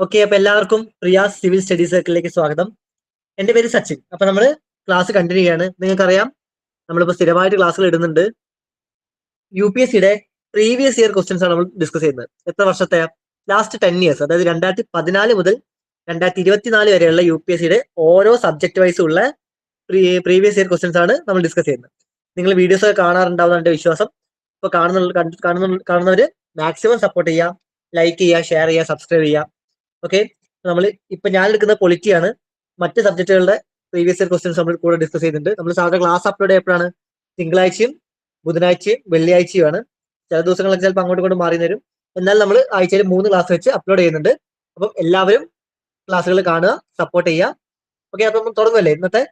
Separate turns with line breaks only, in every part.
Okay, അപ്പൊ എല്ലാവർക്കും Riyas civil study സർക്കിളിലേക്ക് സ്വാഗതം. എന്റെ പേര് സച്ചിൻ. അപ്പൊ നമ്മള് ക്ലാസ് കണ്ടിന്യൂ ചെയ്യാണ്. നിങ്ങൾക്കറിയാം, നമ്മളിപ്പോ സ്ഥിരമായിട്ട് ക്ലാസ്സുകൾ ഇടുന്നുണ്ട്. UPSCയുടെ പ്രീവിയസ് ഇയർ ക്വസ്റ്റ്യൻസ് ആണ് നമ്മൾ ഡിസ്കസ് ചെയ്യുന്നത്. എത്ര വർഷത്തെ? ലാസ്റ്റ് 10 ഇയേഴ്സ്, അതായത് 2014 മുതൽ 2024 വരെയുള്ള UPSCയുടെ ഓരോ സബ്ജക്ട് വൈസ് ഉള്ള പ്രീവിയസ് ഇയർ ക്വസ്റ്റ്യൻസ് ആണ് നമ്മൾ ഡിസ്കസ് ചെയ്യുന്നത്. നിങ്ങൾ വീഡിയോസ് ഒക്കെ കാണാറുണ്ടാവുന്ന എന്റെ വിശ്വാസം. ഇപ്പൊ കാണുന്നവര് മാക്സിമം സപ്പോർട്ട് ചെയ്യുക, ലൈക്ക് ചെയ്യുക, ഷെയർ ചെയ്യുക, സബ്സ്ക്രൈബ് ചെയ്യുക. ഓക്കെ, നമ്മൾ ഇപ്പൊ ഞാൻ എടുക്കുന്ന പൊളിറ്റിയാണ്. മറ്റ് സബ്ജക്റ്റുകളുടെ പ്രീവിയസ് ഇയർ ക്വസ്റ്റ്യൻസ് നമ്മൾ കൂടെ ഡിസ്കസ് ചെയ്യുന്നുണ്ട്. നമ്മൾ സാധാരണ ക്ലാസ് അപ്ലോഡ് ചെയ്യപ്പോഴാണ് തിങ്കളാഴ്ചയും ബുധനാഴ്ചയും വെള്ളിയാഴ്ചയുമാണ്. ചില ദിവസങ്ങളൊക്കെ ചിലപ്പോൾ അങ്ങോട്ടും ഇങ്ങോട്ടും മാറി തരും. എന്നാൽ നമ്മൾ ആഴ്ചയിൽ 3 ക്ലാസ് വെച്ച് അപ്ലോഡ് ചെയ്യുന്നുണ്ട്. അപ്പം എല്ലാവരും ക്ലാസ്സുകൾ കാണുക, സപ്പോർട്ട് ചെയ്യുക. ഓക്കെ, അപ്പം തുടങ്ങുമല്ലേ? ഇന്നത്തെ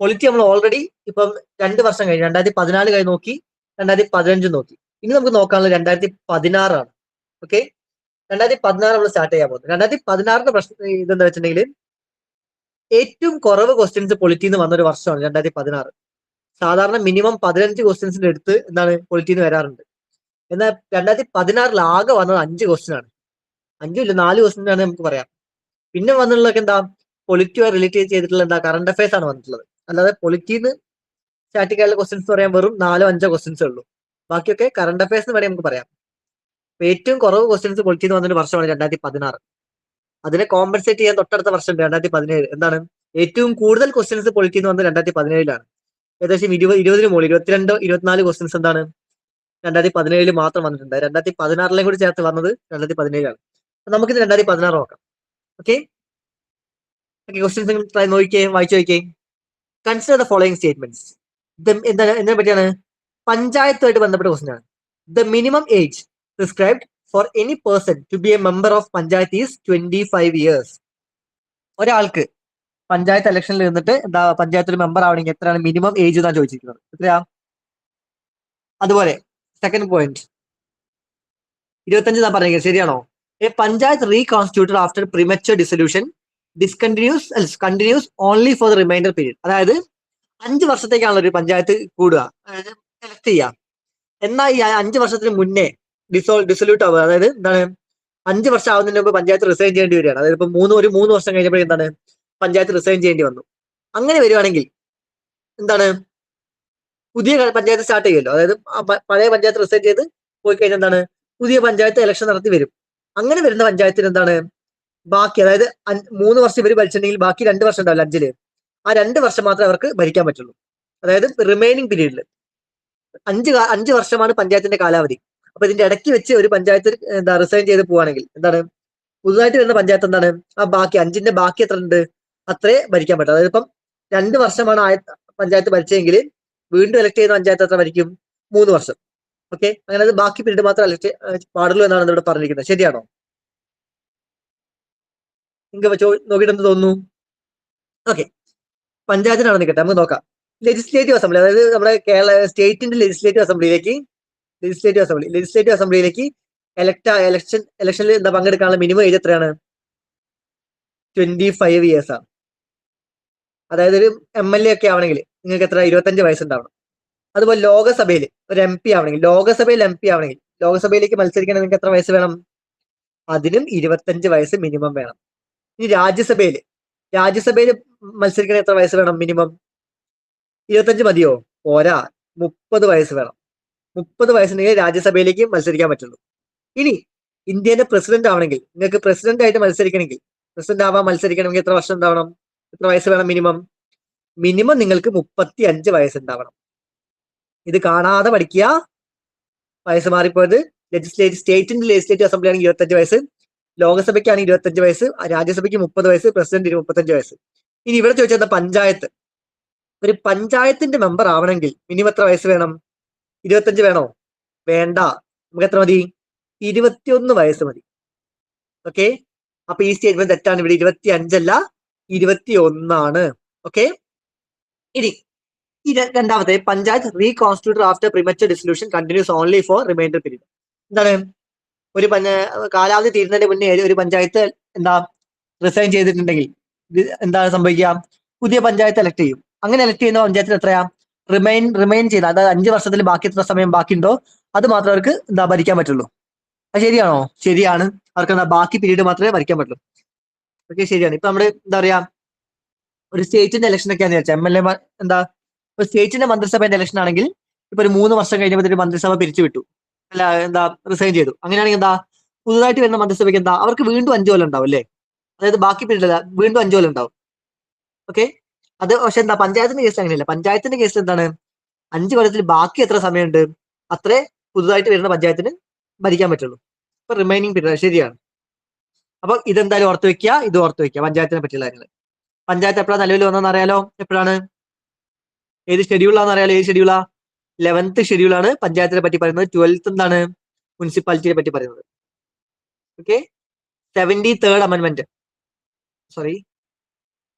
പൊളിറ്റി നമ്മൾ ഓൾറെഡി ഇപ്പം 2 വർഷം കഴിഞ്ഞ് 2014 കഴിഞ്ഞ് നോക്കി, 2015 നോക്കി. ഇനി നമുക്ക് നോക്കാനുള്ളത് 2016 ആണ്. ഓക്കെ, 2016 നമ്മൾ സ്റ്റാർട്ട് ചെയ്യാൻ പോകുന്നത്. 2016 പ്രശ്നം ഇതെന്താ വെച്ചിട്ടുണ്ടെങ്കിൽ, ഏറ്റവും കുറവ് ക്വസ്റ്റ്യൻസ് പൊളിറ്റിന്ന് വന്ന ഒരു വർഷമാണ് 2016. സാധാരണ മിനിമം 15 ക്വസ്റ്റ്യൻസിന്റെ അടുത്ത് എന്താണ് പൊളിറ്റിന്ന് വരാറുണ്ട്. എന്നാൽ 2016 ആകെ വന്നത് 5 ക്വസ്റ്റ്യൻ ആണ്. 5 ഇല്ല, 4 ക്വസ്റ്റ്യൻ ആണ് നമുക്ക് പറയാം. പിന്നെ വന്നിട്ടുള്ളതൊക്കെ എന്താ, പൊളിറ്റിയുമായി റിലേറ്റ് ചെയ്തിട്ടുള്ള എന്താ കറണ്ട് അഫയേഴ്സ് ആണ് വന്നിട്ടുള്ളത്. അല്ലാതെ പൊളിറ്റിന്ന് സ്റ്റാറ്റിക് ആയിട്ടുള്ള ക്വസ്റ്റ്യൻസ് പറയാൻ വെറും 4-5 ക്വസ്റ്റ്യൻസേ ഉള്ളൂ. ബാക്കിയൊക്കെ കറണ്ട് അഫയേഴ്സ് എന്ന് വേണമെങ്കിൽ നമുക്ക് പറയാം. ഏറ്റവും കുറവ് ക്വസ്റ്റ്യൻസ് പൊളിറ്റിന്ന് വന്നൊരു വർഷമാണ് 2016. അതിനെ കോമ്പൻസേറ്റ് ചെയ്യാൻ തൊട്ടടുത്ത വർഷം 2017. എന്താണ് ഏറ്റവും കൂടുതൽ ക്വസ്റ്റ്യൻസ് പൊളിറ്റിന്ന് വന്നത് 2017 ഏകദേശം 20 മുകളിൽ 22-24 ക്വസ്റ്റ്യൻസ് എന്താണ് 2017 മാത്രം വന്നിട്ടുണ്ട്. 2016 കൂടി ചേർത്ത് വന്നത് 2017. നമുക്കിത് 2016 നോക്കാം. ഓക്കെ, ക്വസ്റ്റ്യൻസ് നോക്കിയേ, വായിച്ചു നോക്കിയേ. Consider the following statements. എന്തിനെ പറ്റിയാണ്? പഞ്ചായത്തുമായിട്ട് ബന്ധപ്പെട്ട ക്വസ്റ്റ്യൻ ആണ്. The minimum age prescribed for any person to be a member of panchayat is 25 years. ഒരാൾക്ക് പഞ്ചായത്ത് ഇലക്ഷനിൽ ഇരുന്നിട്ട് എന്താ പഞ്ചായത്ത് ഒരു മെമ്പർ ആവണമെങ്കിൽ എത്രയാണ് മിനിമം ഏജ് എന്നാണ് ചോദിച്ചിരിക്കുന്നത്. എത്രയാ? അതുപോലെ സെക്കൻഡ് പോയിന്റ് 25 എന്നാ പറഞ്ഞത്, ശരിയാണോ? A panchayat reconstituted after premature dissolution continues only for the reminder period. അതായത് 5 വർഷത്തേക്കാണല്ലോ ഒരു പഞ്ചായത്ത് കൂടുക, അതായത് എലക്ട് ചെയ്യുക. എന്നാൽ ഈ 5 വർഷത്തിന് മുന്നേ ഡിസൊല്യൂട്ട് ആവുക, അതായത് എന്താണ് 5 വർഷം ആവുന്നതിന് മുമ്പ് പഞ്ചായത്ത് റിസൈൻ ചെയ്യേണ്ടി വരികയാണ്. അതായത് ഇപ്പൊ 3 വർഷം കഴിഞ്ഞപ്പോൾ എന്താണ് പഞ്ചായത്ത് റിസൈൻ ചെയ്യേണ്ടി വന്നു. അങ്ങനെ വരുവാണെങ്കിൽ എന്താണ് പുതിയ പഞ്ചായത്ത് സ്റ്റാർട്ട് ചെയ്യുമല്ലോ. അതായത് പഴയ പഞ്ചായത്ത് റിസൈൻ ചെയ്ത് പോയി കഴിഞ്ഞാൽ എന്താണ് പുതിയ പഞ്ചായത്ത് ഇലക്ഷൻ നടത്തി വരും. അങ്ങനെ വരുന്ന പഞ്ചായത്തിന് എന്താണ് ബാക്കി, അതായത് 3 വർഷം ഇവർ ഭരിച്ചിട്ടുണ്ടെങ്കിൽ ബാക്കി 2 വർഷം ഉണ്ടാവില്ല 5-ല്. ആ 2 വർഷം മാത്രമേ അവർക്ക് ഭരിക്കാൻ പറ്റുള്ളൂ. അതായത് റിമൈനിങ് പീരീഡിൽ 5 വർഷമാണ് പഞ്ചായത്തിന്റെ കാലാവധി. അപ്പൊ ഇതിന്റെ ഇടയ്ക്ക് വെച്ച് ഒരു പഞ്ചായത്ത് എന്താ റിസൈൻ ചെയ്ത് പോവുകയാണെങ്കിൽ എന്താണ് പുതുതായിട്ട് വരുന്ന പഞ്ചായത്ത് എന്താണ് ആ ബാക്കി 5-ന്റെ ബാക്കി എത്ര ഉണ്ട് അത്രേ ഭരിക്കാൻ പറ്റും. അതായത് ഇപ്പം 2 വർഷമാണ് പഞ്ചായത്ത് ഭരിച്ചെങ്കിൽ വീണ്ടും ഇലക്ട് ചെയ്യുന്ന പഞ്ചായത്ത് എത്ര ഭരിക്കും? 3 വർഷം. ഓക്കെ, അങ്ങനെ അത് ബാക്കി പീരീഡ് മാത്രം ഇലക്ട് പാടുള്ളൂ എന്നാണ് ഇവിടെ പറഞ്ഞിരിക്കുന്നത്. ശരിയാണോ? നിങ്ങൾക്ക് നോക്കിയിട്ട് എന്ത് തോന്നുന്നു? ഓക്കെ, പഞ്ചായത്തിനാണ് നിൽക്കട്ടെ, നമുക്ക് നോക്കാം. ലെജിസ്ലേറ്റീവ് അസംബ്ലി, അതായത് നമ്മുടെ സ്റ്റേറ്റിന്റെ ലെജിസ്ലേറ്റീവ് അസംബ്ലിയിലേക്ക് ഇലക്ഷനിൽ എന്താ പങ്കെടുക്കാനുള്ള മിനിമം ഏജ് എത്രയാണ്? 25 ഇയേഴ്സ് ആണ്. അതായത് ഒരു MLA ഒക്കെ ആവണമെങ്കിൽ നിങ്ങൾക്ക് എത്ര 25 വയസ്സുണ്ടാവണം. അതുപോലെ ലോകസഭയിൽ ഒരു MP ആവണമെങ്കിൽ, ലോകസഭയിലേക്ക് മത്സരിക്കണമെങ്കിൽ നിങ്ങൾക്ക് എത്ര വയസ്സ് വേണം? അതിനും 25 വയസ്സ് മിനിമം വേണം. ഇനി രാജ്യസഭയിൽ മത്സരിക്കണ എത്ര വയസ്സ് വേണം മിനിമം? 25 മതിയോ? പോരാ, 30 വയസ്സ് വേണം. 30 വയസ്സുണ്ടെങ്കിൽ രാജ്യസഭയിലേക്ക് മത്സരിക്കാൻ പറ്റുള്ളൂ. ഇനി ഇന്ത്യയുടെ പ്രസിഡന്റ് ആവണമെങ്കിൽ, നിങ്ങൾക്ക് പ്രസിഡന്റ് ആയിട്ട് മത്സരിക്കണമെങ്കിൽ എത്ര വർഷം ഉണ്ടാവണം? എത്ര വയസ്സ് വേണം മിനിമം നിങ്ങൾക്ക് 35 വയസ്സുണ്ടാവണം. ഇത് കാണാതെ പഠിക്കുക. വയസ്സ് മാറിപ്പോയത്. സ്റ്റേറ്റിന്റെ ലെജിസ്ലേറ്റീവ് അസംബ്ലി ആണെങ്കിൽ 25 വയസ്സ്, ലോകസഭയ്ക്കാണെങ്കിൽ 25 വയസ്സ്, രാജ്യസഭയ്ക്ക് 30 വയസ്സ്, പ്രസിഡന്റിന് 35 വയസ്സ്. ഇനി ഇവിടെ ചോദിച്ചാൽ പഞ്ചായത്ത്, ഒരു പഞ്ചായത്തിന്റെ മെമ്പർ ആവണമെങ്കിൽ മിനിമം എത്ര വയസ്സ് വേണം? 25 വേണോ? വേണ്ട, നമുക്ക് എത്ര മതി? 21 വയസ്സ് മതി. ഓക്കെ, അപ്പൊ ഈ സ്റ്റേറ്റ്മെന്റ് തെറ്റാണ്. ഇവിടെ 25 അല്ല, 21 ആണ്. ഓക്കെ, ഇനി രണ്ടാമത്തെ panchayat reconstituted after premature dissolution continues only for remainder period. എന്താണ് ഒരു കാലാവധി തീരുന്നതിന് മുന്നേ ഒരു പഞ്ചായത്ത് എന്താ റിസൈൻ ചെയ്തിട്ടുണ്ടെങ്കിൽ എന്താണ് സംഭവിക്കുക? പുതിയ പഞ്ചായത്ത് എലക്ട് ചെയ്യും. അങ്ങനെ എലക്ട് ചെയ്യുന്ന പഞ്ചായത്തിന് എത്രയാ റിമൈൻ ചെയ്ത, അതായത് 5 വർഷത്തിൽ ബാക്കി എത്ര സമയം ബാക്കിയുണ്ടോ അത് മാത്രമേ അവർക്ക് എന്താ ഭരിക്കാൻ പറ്റുള്ളൂ. അത് ശരിയാണോ? ശരിയാണ്. അവർക്ക് എന്താ ബാക്കി പീരീഡ് മാത്രമേ ഭരിക്കാൻ പറ്റുള്ളൂ. ഓക്കെ, ശരിയാണ്. ഇപ്പൊ നമ്മുടെ എന്താ പറയാ, ഒരു സ്റ്റേറ്റിന്റെ ഇലക്ഷൻ ഒക്കെയാന്ന് വെച്ചാൽ MLA എന്താ, ഒരു സ്റ്റേറ്റിന്റെ മന്ത്രിസഭയുടെ ഇലക്ഷൻ ആണെങ്കിൽ ഇപ്പൊ ഒരു 3 വർഷം കഴിഞ്ഞപ്പോൾ ഒരു മന്ത്രിസഭ പിരിച്ചുവിട്ടു, അല്ല എന്താ റിസൈൻ ചെയ്തു. അങ്ങനെയാണെങ്കിൽ എന്താ, പുതുതായിട്ട് വരുന്ന മന്ത്രിസഭയ്ക്ക് എന്താ, അവർക്ക് വീണ്ടും 5 കൊല്ലം ഉണ്ടാവും അല്ലേ? അതായത് ബാക്കി പീരീഡ് വീണ്ടും 5 കൊല്ലം ഉണ്ടാവും. ഓക്കെ, അത് പക്ഷെ എന്താ പഞ്ചായത്തിന്റെ കേസിൽ അങ്ങനെയല്ല. പഞ്ചായത്തിന്റെ കേസിൽ എന്താണ്, 5 കൊല്ലത്തിൽ ബാക്കി എത്ര സമയമുണ്ട് അത്രേ പുതുതായിട്ട് വരുന്ന പഞ്ചായത്തിന് ഭരിക്കാൻ പറ്റുള്ളൂ. ഇപ്പൊ റിമൈനിങ് പീരീഡ് ശരിയാണ്. അപ്പൊ ഇതെന്തായാലും ഓർത്ത് വെക്കുക, ഇത് ഓർത്ത് വെക്കുക, പഞ്ചായത്തിനെ പറ്റിയുള്ള കാര്യങ്ങൾ. പഞ്ചായത്ത് എപ്പോഴാണ് നിലവിൽ വന്നതെന്ന് അറിയാലോ? എപ്പോഴാണ്, ഏത് ഷെഡ്യൂളാണെന്ന് അറിയാലോ? ഏത് ഷെഡ്യൂളാ? 11th ഷെഡ്യൂളാണ് പഞ്ചായത്തിനെ പറ്റി പറയുന്നത്. 12th എന്താണ്, മുനിസിപ്പാലിറ്റിയെ പറ്റി പറയുന്നത്. Okay, 73rd amendment, sorry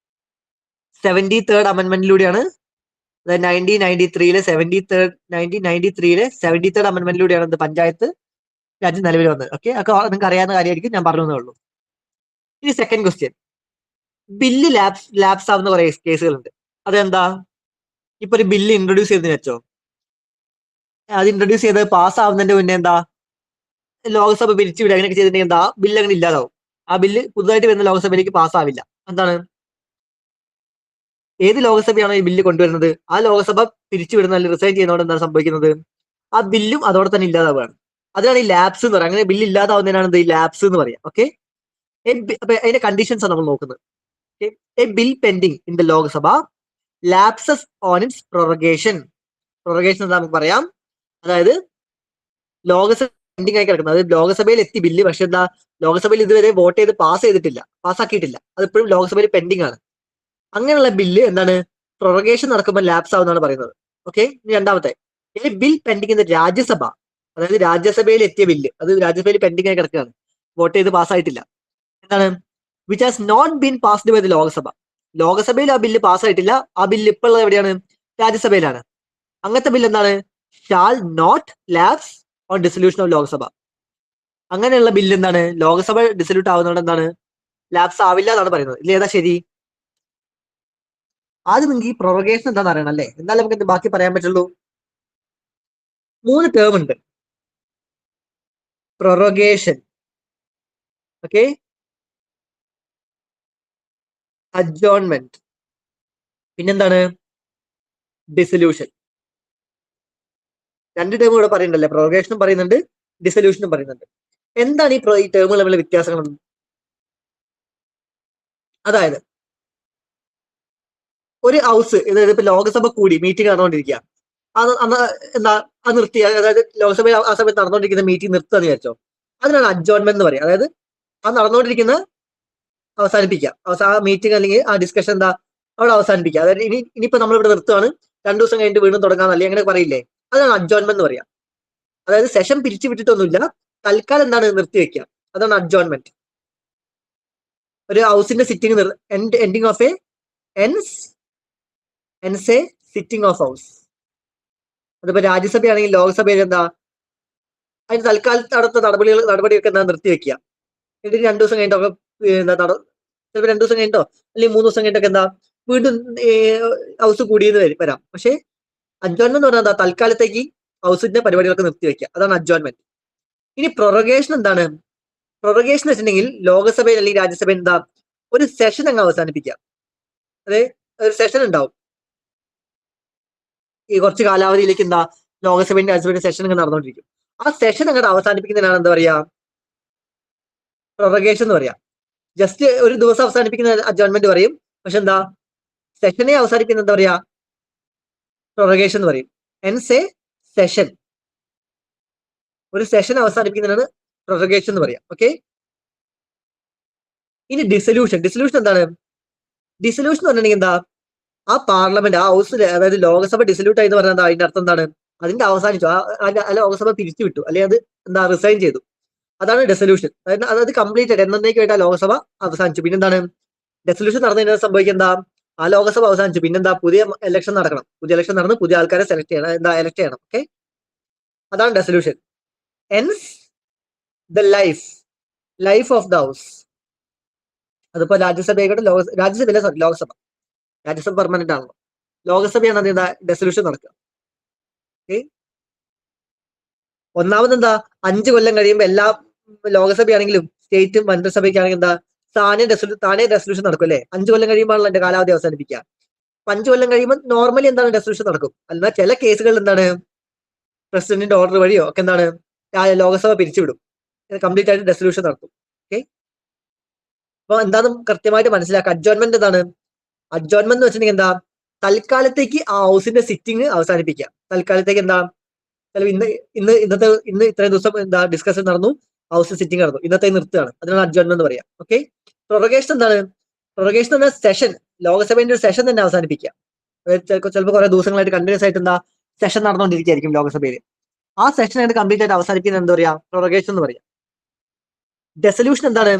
73rd അമെന്റ്മെന്റിലൂടെയാണ്, അതായത് 1993-ലെ 73rd അമെന്റ്മെന്റിലൂടെയാണ് എന്ത്, പഞ്ചായത്ത് രാജ്യം നിലവിൽ വന്നത്. ഓക്കെ, ഒക്കെ നിങ്ങൾക്ക് അറിയാവുന്ന കാര്യമായിരിക്കും, ഞാൻ പറഞ്ഞതേ ഉള്ളൂ. ഇനി സെക്കൻഡ് ക്വസ്റ്റ്യൻ, ബില്ല് ലാപ്സ് ആവുന്ന കുറെ കേസുകളുണ്ട്. അതെന്താ, ഇപ്പൊ ഒരു ബില്ല് ഇൻട്രൊഡ്യൂസ് ചെയ്തെന്ന് വെച്ചോ, അത് ഇൻട്രൊഡ്യൂസ് ചെയ്ത് പാസ് ആവുന്നതിന്റെ മുന്നേ എന്താ, ലോക്സഭ പിരിച്ചുവിടുക, അങ്ങനെയൊക്കെ ചെയ്തിട്ടുണ്ടെങ്കിൽ എന്താ, ബില്ല് അങ്ങനെ ഇല്ലാതാവും. ആ ബില്ല് പുതുതായിട്ട് വരുന്ന ലോക്സഭയിലേക്ക് പാസ്സാവില്ല. എന്താണ്, ഏത് ലോകസഭയാണോ ഈ ബില്ല് കൊണ്ടുവരുന്നത് ആ ലോകസഭ പിരിച്ചുവിടുന്ന അല്ലെങ്കിൽ റിസൈൻ ചെയ്യുന്നതോടെ എന്താണ് സംഭവിക്കുന്നത്, ആ ബില്ലും അതോടെ തന്നെ ഇല്ലാതാവുകയാണ്. അതിനാണ് ഈ ലാപ്സ് എന്ന് പറയുന്നത്. അങ്ങനെ ബില്ല് ഇല്ലാതാവുന്നതിനാണ് ഈ ലാപ്സ് എന്ന് പറയുക. ഓക്കെ, അപ്പൊ അതിന്റെ കണ്ടീഷൻസ് ആണ് നമ്മൾ നോക്കുന്നത്. A bill pending in the Lok Sabha lapses on its prorogation. Prorogation എന്താ നമുക്ക് പറയാം, അതായത് ലോകസഭ പെൻഡിങ് ആയി കിടക്കുന്നത്, അത് ലോകസഭയിൽ എത്തി ബില്ല്, പക്ഷെ എന്താ, ലോകസഭയിൽ ഇതുവരെ വോട്ട് ചെയ്ത് പാസ്സാക്കിയിട്ടില്ല, അത് ഇപ്പോഴും ലോകസഭയിൽ പെൻഡിങ് ആണ്. അങ്ങനെയുള്ള ബില്ല് എന്താണ്, പ്രൊറഗേഷൻ നടക്കുമ്പോൾ ലാപ്സ് ആവുന്നതാണ് പറയുന്നത്. ഓക്കെ, രണ്ടാമത്തെ, ഈ ബിൽ പെൻഡിങ് ഇൻ രാജ്യസഭ, അതായത് രാജ്യസഭയിൽ എത്തിയ ബില്ല്, അത് രാജ്യസഭയിൽ പെൻഡിങ് ആയി കിടക്കുകയാണ്, വോട്ട് ചെയ്ത് പാസ്സായിട്ടില്ല. എന്താണ്, which has not been passed by the Lok Sabha. ലോകസഭയിൽ ആ ബില്ല് പാസ്സായിട്ടില്ല, ആ ബില്ല് ഇപ്പോൾ ഉള്ളത് എവിടെയാണ്, രാജ്യസഭയിലാണ്. അങ്ങനത്തെ ബില്ല് എന്താണ്, shall not lapse on dissolution of Lok Sabha. അങ്ങനെയുള്ള ബില്ല് എന്താണ്, ലോകസഭ ഡിസൊല്യൂട്ട് ആവുന്നതുകൊണ്ട് എന്താണ്, ലാപ്സ് ആവില്ല എന്നാണ് പറയുന്നത്. ഇല്ല, ഏതാ ശരി? ആദ്യം നിങ്ങൾക്ക് ഈ പ്രൊറഗേഷൻ എന്താണെന്ന് അറിയണം അല്ലേ, എന്നാലും നമുക്ക് ബാക്കി പറയാൻ പറ്റുള്ളൂ. 3 ടേം ഉണ്ട്, പ്രൊറഗേഷൻ, ഓക്കെ, അഡ്ജോൺമെന്റ്, പിന്നെന്താണ്, ഡിസൊല്യൂഷൻ. 2 ടേം ഇവിടെ പറയുന്നുണ്ടല്ലേ, പ്രൊറഗേഷനും പറയുന്നുണ്ട്, ഡിസൊല്യൂഷനും പറയുന്നുണ്ട്. എന്താണ് ഈ ടേമുകൾ തമ്മിലുള്ള വ്യത്യാസങ്ങൾ? അതായത് ഒരു ഹൗസ്, അതായത് ഇപ്പൊ ലോകസഭ കൂടി മീറ്റിംഗ് നടന്നുകൊണ്ടിരിക്കുക, അത് അന്ന് എന്താ, അത് നിർത്തി, അതായത് ലോക്സഭ ആ സമയത്ത് നടന്നുകൊണ്ടിരിക്കുന്ന മീറ്റിംഗ് നിർത്തുക വെച്ചോ, അതിനാണ് അഡ്ജോൺമെന്റ് എന്ന് പറയുക. അതായത് ആ നടന്നുകൊണ്ടിരിക്കുന്ന അവസാനിപ്പിക്കുക, ആ മീറ്റിംഗ് അല്ലെങ്കിൽ ആ ഡിസ്കഷൻ എന്താ അവിടെ അവസാനിപ്പിക്കുക. അതായത് ഇനിയിപ്പോ നമ്മളിവിടെ നിർത്തുകയാണ്, 2 ദിവസം കഴിഞ്ഞിട്ട് വീണ്ടും തുടങ്ങാൻ, അല്ലെങ്കിൽ അങ്ങനെ പറയില്ലേ, അതാണ് അഡ്ജോൺമെന്റ് എന്ന് പറയാം. അതായത് സെഷൻ പിരിച്ചു വിട്ടിട്ടൊന്നുമില്ല, തൽക്കാലം എന്താണ്, നിർത്തിവെക്കുക, അതാണ് അഡ്ജോൺമെന്റ്. ഒരു ഹൗസിന്റെ sitting ending of A sitting of house. അതിപ്പോ രാജ്യസഭയാണെങ്കിൽ ലോക്സഭയിൽ എന്താ, അതിന് തൽക്കാലത്ത് അടുത്ത നടപടിയൊക്കെ എന്താ നിർത്തിവെക്കുക. എന്നിട്ട് 2 ദിവസം കഴിഞ്ഞിട്ടൊക്കെ എന്താ ചിലപ്പോൾ 2 ദിവസം കഴിഞ്ഞിട്ടോ അല്ലെങ്കിൽ 3 ദിവസം കഴിഞ്ഞിട്ടൊക്കെ എന്താ വീണ്ടും ഹൗസ് കൂടിയെന്ന് വരാം. പക്ഷേ അഡ്ജോൺമെന്റ് എന്ന് പറഞ്ഞാൽ എന്താ, തൽക്കാലത്തേക്ക് ഹൗസിന്റെ പരിപാടികളൊക്കെ നിർത്തിവെക്കുക, അതാണ് അഡ്ജോൺമെന്റ്. ഇനി പ്രൊറഗേഷൻ എന്താണ്, പ്രൊറഗേഷൻ വെച്ചിട്ടുണ്ടെങ്കിൽ ലോകസഭയിൽ അല്ലെങ്കിൽ രാജ്യസഭയിൽ എന്താ, ഒരു സെഷൻ അങ്ങ് അവസാനിപ്പിക്കുക. അതായത് ഒരു സെഷൻ ഉണ്ടാവും, ഈ കുറച്ച് കാലാവധിയിലേക്ക് എന്താ, ലോകസഭയുടെ രാജ്യസഭയുടെ സെഷൻ അങ്ങ് നടന്നുകൊണ്ടിരിക്കും. ആ സെഷൻ അങ്ങോട്ട് അവസാനിപ്പിക്കുന്നതിനാണ് എന്താ പറയാ, പ്രൊറഗേഷൻ എന്ന് പറയാം. ജസ്റ്റ് ഒരു ദിവസം അവസാനിപ്പിക്കുന്ന അഡ്ജോൺമെന്റ് പറയും, പക്ഷെ എന്താ, സെഷനെ അവസാനിപ്പിക്കുന്ന എന്താ പറയാ, പ്രൊറഗേഷൻ എന്ന് പറയും. എൻസ് എ സെഷൻ, ഒരു സെഷൻ അവസാനിപ്പിക്കുന്നതിനാണ് പ്രൊറഗേഷൻ എന്ന് പറയാം. ഓക്കെ, ഇനി ഡിസൊല്യൂഷൻ. ഡിസൊല്യൂഷൻ എന്താണ്, ഡിസൊല്യൂഷൻ എന്ന് പറഞ്ഞിട്ടുണ്ടെങ്കിൽ എന്താ, ആ പാർലമെന്റ്, ആ ഹൗസിൽ, അതായത് ലോകസഭ ഡിസൊല്യൂട്ട് ആയി എന്ന് പറഞ്ഞാൽ എന്താ, അതിന്റെ അർത്ഥം എന്താണ്, അതിന്റെ അവസാനിച്ചു, ആ ലോകസഭ പിരിച്ചു വിട്ടു, അല്ലെങ്കിൽ അത് എന്താ റിസൈൻ ചെയ്തു, അതാണ് ഡെസൊല്യൂഷൻ. അതായത് കംപ്ലീറ്റ് എന്നേക്കുമായിട്ട് ആ ലോകസഭ അവസാനിച്ചു. പിന്നെന്താണ്, ഡെസൊല്യൂഷൻ നടന്നതിന് സംഭവിക്കുക എന്താ, ആ ലോകസഭ അവസാനിച്ചു, പിന്നെന്താ, പുതിയ ഇലക്ഷൻ നടക്കണം, പുതിയ ഇലക്ഷൻ നടന്ന് പുതിയ ആൾക്കാരെ സെലക്ട് ചെയ്യണം, എന്താ എലക്ട് ചെയ്യണം. ഓക്കെ, അതാണ് dissolution. Ends the life of the house. അതിപ്പോ രാജ്യസഭയായിക്കോട്ടെ, രാജ്യസഭയിലെ സോറി ലോകസഭ, രാജ്യസഭ പെർമനന്റ് ആണല്ലോ, ലോകസഭയാണ് അതിന്റെ ഡെസൊല്യൂഷൻ നടക്കുക. ഓക്കെ, ഒന്നാമത് എന്താ, 5 കൊല്ലം കഴിയുമ്പോൾ എല്ലാ ലോകസഭയാണെങ്കിലും സ്റ്റേറ്റും മന്ത്രിസഭയ്ക്കാണെങ്കിൽ എന്താ, താനെ റെസൊല്യൂഷൻ നടക്കും അല്ലെ. 5 കൊല്ലം കഴിയുമ്പോഴാണല്ലോ എന്റെ കാലാവധി അവസാനിപ്പിക്കുക. 5 കൊല്ലം കഴിയുമ്പോൾ നോർമലി എന്താണ് റെസൊല്യൂഷൻ നടക്കും. എന്നാൽ ചില കേസുകളിൽ എന്താണ് പ്രസിഡന്റിന്റെ ഓർഡർ വഴിയോ ഒക്കെ എന്താണ് ലോകസഭ പിരിച്ചുവിടും. കംപ്ലീറ്റ് ആയിട്ട് റെസൊല്യൂഷൻ നടത്തും. ഓക്കെ, അപ്പൊ എന്താണെന്ന് കൃത്യമായിട്ട് മനസ്സിലാക്കുക. അഡ്ജോൺമെന്റ് എന്താണ്? അഡ്ജോൺമെന്റ് എന്ന് വെച്ചിട്ടുണ്ടെങ്കിൽ എന്താ, തൽക്കാലത്തേക്ക് ആ ഹൗസിന്റെ സിറ്റിംഗ് അവസാനിപ്പിക്കുക. തൽക്കാലത്തേക്ക് എന്താ, ഇന്ന് ഇത്രയും ദിവസം എന്താ ഡിസ്കഷൻ നടന്നു, ഹൗസ് സിറ്റിംഗ് നടന്നു, ഇന്നത്തെ നിർത്തുകയാണ്. അതിനാണ് അഡ്ജോൺമെന്റ് എന്ന് പറയാം. ഓക്കെ, പ്രൊറഗേഷൻ എന്താണ്? പ്രൊറഗേഷൻ എന്ന് പറഞ്ഞാൽ സെഷൻ, ലോകസഭയുടെ ഒരു സെഷൻ തന്നെ അവസാനിപ്പിക്കുക. ചിലപ്പോൾ കുറെ ദിവസങ്ങളായിട്ട് കണ്ടിന്യൂസ് ആയിട്ട് എന്താ സെഷൻ നടന്നുകൊണ്ടിരിക്കുകയായിരിക്കും ലോകസഭയിൽ. ആ സെഷൻ ആയിട്ട് കംപ്ലീറ്റ് ആയിട്ട് അവസാനിപ്പിക്കുന്ന എന്താ പറയാ, പ്രൊറഗേഷൻ എന്ന് പറയാം. ഡെസൊല്യൂഷൻ എന്താണ്?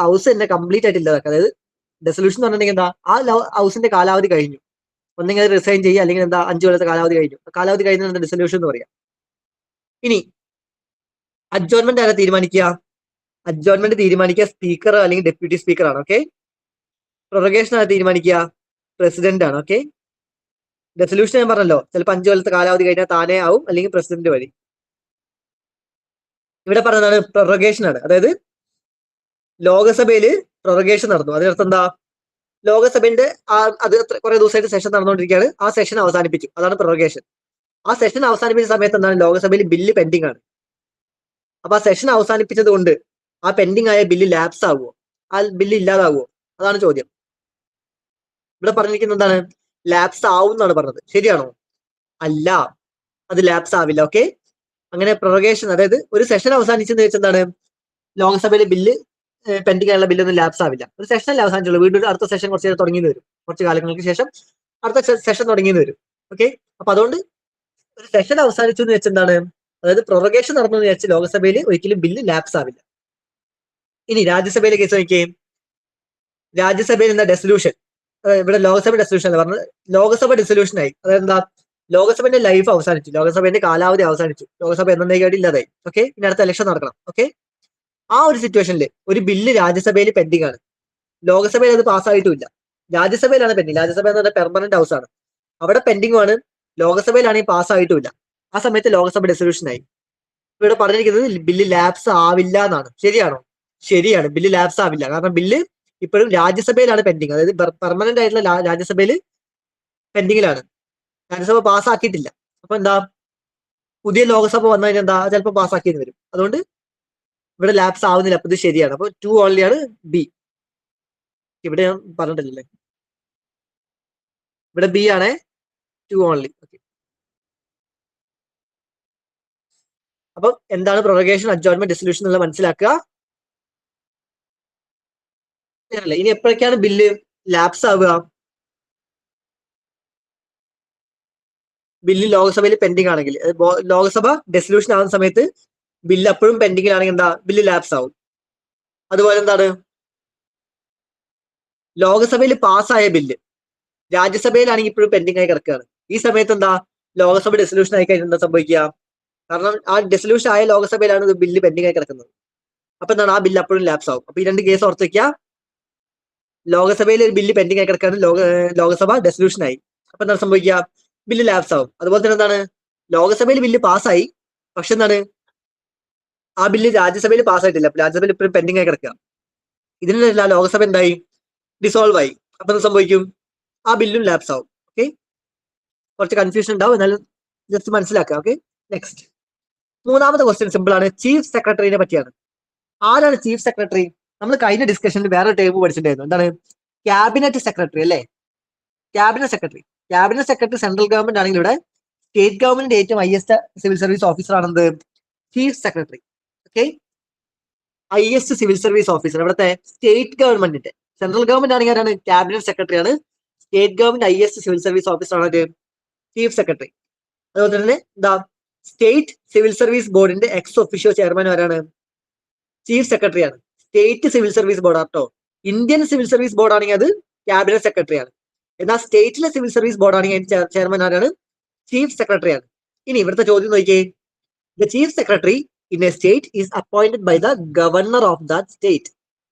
ഹൗസ് തന്നെ കംപ്ലീറ്റ് ആയിട്ട് ഇല്ലാതാക്കുക. അതായത് ഡെസൊല്യൂഷൻ എന്ന് പറഞ്ഞിട്ടുണ്ടെങ്കിൽ എന്താ, ആ ഹൗസിന്റെ കാലാവധി കഴിഞ്ഞു, ഒന്നെങ്കിൽ അത് റിസൈൻ ചെയ്യുക, അല്ലെങ്കിൽ എന്താ 5 കൊല്ലത്തെ കാലാവധി കഴിഞ്ഞു. കാലാവധി കഴിഞ്ഞാൽ ഡിസൊല്യൂഷൻ എന്ന് പറയാം. ഇനി അഡ്ജോൺമെന്റ് ആരാ തീരുമാനിക്കുക? അഡ്ജോൺമെന്റ് തീരുമാനിക്കുക സ്പീക്കർ അല്ലെങ്കിൽ ഡെപ്യൂട്ടി സ്പീക്കർ ആണ്. ഓക്കെ, പ്രൊറഗേഷൻ ആരാ തീരുമാനിക്കുക? പ്രസിഡന്റ് ആണ്. ഓക്കെ, ഡെസൊല്യൂഷൻ ഞാൻ പറഞ്ഞല്ലോ, ചിലപ്പോൾ 5 കൊല്ലത്തെ കാലാവധി കഴിഞ്ഞാൽ താനേ ആവും, അല്ലെങ്കിൽ പ്രസിഡന്റ് വഴി. ഇവിടെ പറഞ്ഞതാണ് പ്രൊറഗേഷൻ ആണ്. അതായത് ലോകസഭയിൽ പ്രൊറഗേഷൻ നടന്നു. അതിനർത്ഥം എന്താ, ലോകസഭയുടെ അത് കുറെ ദിവസമായിട്ട് സെഷൻ നടന്നുകൊണ്ടിരിക്കുകയാണ്, ആ സെഷൻ അവസാനിപ്പിച്ചു, അതാണ് പ്രൊറഗേഷൻ. ആ സെഷൻ അവസാനിപ്പിച്ച സമയത്ത് എന്താണ്, ലോകസഭയിൽ ബില്ല് പെൻഡിങ് ആണ്. അപ്പൊ ആ സെഷൻ അവസാനിപ്പിച്ചത് കൊണ്ട് ആ പെൻഡിങ് ആയ ബില്ല് ലാപ്സ് ആവുമോ, ആ ബില്ല് ഇല്ലാതാവുമോ, അതാണ് ചോദ്യം. ഇവിടെ പറഞ്ഞിരിക്കുന്നത് എന്താണ്, ലാപ്സ് ആവും എന്നാണ് പറഞ്ഞത്. ശരിയാണോ? അല്ല, അത് ലാപ്സ് ആവില്ല. ഓക്കെ, അങ്ങനെ പ്രൊറഗേഷൻ, അതായത് ഒരു സെഷൻ അവസാനിച്ചെന്ന് വെച്ചാൽ എന്താണ്, ലോകസഭയിലെ ബില്ല് പെൻഡിങ് ആയുള്ള ബില്ലൊന്നും ലാപ്സ് ആവില്ല. ഒരു സെഷനല്ലേ അവസാനിച്ചുള്ളൂ, വീണ്ടും അടുത്ത സെഷൻ കുറച്ച് നേരം തുടങ്ങിയെന്ന് വരും, കുറച്ച് കാലങ്ങൾക്ക് ശേഷം അടുത്ത സെഷൻ തുടങ്ങിയെന്ന് വരും. ഓക്കെ, അപ്പൊ അതുകൊണ്ട് ഒരു സെഷൻ അവസാനിച്ചു എന്ന് വെച്ചാൽ എന്താണ്, അതായത് പ്രൊറഗേഷൻ നടന്നു എന്ന് വെച്ചാൽ ലോകസഭയിൽ ഒരിക്കലും ബില്ല് ലാപ്സ് ആവില്ല. ഇനി രാജ്യസഭയിലെ കേസ് നോക്കിയേ. രാജ്യസഭയിൽ എന്താ ഡെസൊല്യൂഷൻ, ഇവിടെ ലോകസഭ ഡെസൊല്യൂഷൻ അല്ല പറഞ്ഞത്, ലോകസഭ ഡിസൊല്യൂഷൻ ആയി. അതായത് എന്താ, ലോകസഭയുടെ ലൈഫ് അവസാനിച്ചു, ലോകസഭയുടെ കാലാവധി അവസാനിച്ചു, ലോകസഭ എന്നേക്കായിട്ട് ഇല്ലാതായി. ഓക്കെ, ഇനി അടുത്ത ഇലക്ഷൻ നടക്കണം. ഓക്കെ, ആ ഒരു സിറ്റുവേഷനിൽ ഒരു ബില്ല് രാജ്യസഭയിൽ പെൻഡിങ് ആണ്, ലോകസഭയിൽ അത് പാസ്സായിട്ടുമില്ല, രാജ്യസഭയിലാണ് പെൻഡിങ്. രാജ്യസഭ എന്ന് പറഞ്ഞാൽ പെർമനന്റ് ഹൗസ് ആണ്, അവിടെ പെൻഡിങ് ആണ്, ലോകസഭയിലാണെങ്കിൽ പാസ്സായിട്ടുമില്ല. ആ സമയത്ത് ലോകസഭ ഡെസൊല്യൂഷൻ ആയി. ഇവിടെ പറഞ്ഞിരിക്കുന്നത് ബില്ല് ലാപ്സ് ആവില്ല എന്നാണ്. ശരിയാണോ? ശരിയാണ്, ബില്ല് ലാപ്സ് ആവില്ല. കാരണം ബില്ല് ഇപ്പോഴും രാജ്യസഭയിലാണ് പെൻഡിങ്, അതായത് പെർമനന്റ് ആയിട്ടുള്ള രാജ്യസഭയിൽ പെൻഡിങ്ങിലാണ്, രാജ്യസഭ പാസ്സാക്കിയിട്ടില്ല. അപ്പൊ എന്താ, പുതിയ ലോകസഭ വന്നു കഴിഞ്ഞാൽ എന്താ, ചിലപ്പോൾ പാസ്സാക്കിയെന്ന് വരും. അതുകൊണ്ട് ഇവിടെ ലാപ്സ് ആവുന്നില്ല. അപ്പൊ ഇത് ശരിയാണ്. അപ്പൊ 2 ഓൺലി ആണ് ബി. ഇവിടെ ഞാൻ പറഞ്ഞിട്ടില്ലേ, ഇവിടെ ബി ആണ് 2 ഓൺലി. ഓക്കെ, അപ്പൊ എന്താണ് പ്രൊറഗേഷൻ, അഡ്ജോൺമെന്റ്, ഡിസൊല്യൂഷൻ എന്നുള്ള മനസ്സിലാക്കുക. ഇനി എപ്പോഴൊക്കെയാണ് ബില്ല് ലാപ്സ് ആവുക? ബില്ല് ലോകസഭയിൽ പെൻഡിങ് ആണെങ്കിൽ, ലോകസഭ ഡെസൊല്യൂഷൻ ആവുന്ന സമയത്ത് ബില്ല് അപ്പോഴും പെൻഡിങ്ങിലാണെങ്കിൽ എന്താ, ബില്ല് ലാപ്സ് ആവും. അതുപോലെ എന്താണ്, ലോകസഭയിൽ പാസ്സായ ബില്ല് രാജ്യസഭയിലാണെങ്കിൽ ഇപ്പോഴും പെൻഡിങ് ആയി കിടക്കുകയാണ്. ഈ സമയത്ത് എന്താ, ലോകസഭ ഡെസൊല്യൂഷൻ ആയി കഴിഞ്ഞാൽ എന്താ സംഭവിക്കുക? കാരണം ആ ഡെസൊല്യൂഷൻ ആയ ലോകസഭയിലാണ് ബില്ല് പെൻഡിങ് ആയി കിടക്കുന്നത്. അപ്പൊ എന്താണ്, ആ ബില്ല് അപ്പോഴും ലാപ്സ് ആവും. അപ്പൊ ഈ 2 കേസ് ഓർത്ത് വെക്കുക. ലോകസഭയിൽ ഒരു ബില്ല് പെൻഡിങ് ആയി കിടക്കുകയാണ്, ലോകസഭ ഡെസൊല്യൂഷൻ ആയി, അപ്പൊ എന്താണ് സംഭവിക്കുക? ബില്ല് ലാപ്സ് ആവും. അതുപോലെ തന്നെ എന്താണ്, ലോകസഭയിൽ ബില്ല് പാസ്സായി, പക്ഷെ എന്താണ്, ആ ബില്ല് രാജ്യസഭയിൽ പാസ്സായിട്ടില്ല, രാജ്യസഭയിൽ ഇപ്പോഴും പെൻഡിങ് ആയി കിടക്കുക. ഇതിനെല്ലാം ലോകസഭ എന്തായി, ഡിസോൾവ് ആയി. അപ്പൊ എന്ത് സംഭവിക്കും? ആ ബില്ലും ലാപ്സ് ആവും. ഓക്കെ, കുറച്ച് കൺഫ്യൂഷൻ ഉണ്ടാവും, എന്നാലും ജസ്റ്റ് മനസ്സിലാക്കുക. ഓക്കെ, നെക്സ്റ്റ് മൂന്നാമത്തെ ക്വസ്റ്റ്യൻ സിമ്പിൾ ആണ്. ചീഫ് സെക്രട്ടറിനെ പറ്റിയാണ്. ആരാണ് ചീഫ് സെക്രട്ടറി? നമ്മൾ കഴിഞ്ഞ ഡിസ്കഷനിൽ വേറെ ടേബിൾ പഠിച്ചിട്ടുണ്ടായിരുന്നു. എന്താണ്? ക്യാബിനറ്റ് സെക്രട്ടറി അല്ലേ? Cabinet secretary. Cabinet secretary central government ആണെങ്കിൽ ഇവിടെ സ്റ്റേറ്റ് ഗവൺമെന്റിന്റെ ഏറ്റവും ഹയസ്റ്റ് സിവിൽ സർവീസ് ഓഫീസർ ആണെന്ത്? Chief secretary. Okay, highest civil service officer ഇവിടുത്തെ സ്റ്റേറ്റ് ഗവൺമെന്റിന്റെ. സെൻട്രൽ ഗവൺമെന്റ് ആണെങ്കിൽ ആരാണ്? ക്യാബിനറ്റ് സെക്രട്ടറി ആണ്. State government highest civil service officer ആണ് ചീഫ് സെക്രട്ടറി. അതുപോലെ തന്നെ എന്താ, സ്റ്റേറ്റ് സിവിൽ സർവീസ് ബോർഡിന്റെ എക്സ് ഒഫീഷ്യോ ചെയർമാൻ ആരാണ്? ചീഫ് സെക്രട്ടറി ആണ്. സ്റ്റേറ്റ് സിവിൽ സർവീസ് ബോർഡ് ആട്ടോ. ഇന്ത്യൻ സിവിൽ സർവീസ് ബോർഡ് ആണെങ്കിൽ അത് ക്യാബിനറ്റ് സെക്രട്ടറി ആണ്. എന്നാൽ സ്റ്റേറ്റിലെ സിവിൽ സർവീസ് ബോർഡ് ആണെങ്കിൽ അതിന്റെ ചെയർമാൻ ആരാണ്? ചീഫ് സെക്രട്ടറി ആണ്. ഇനി ഇവിടുത്തെ ചോദ്യം നോക്കിയേ. The chief secretary in a state is appointed by the governor of that state.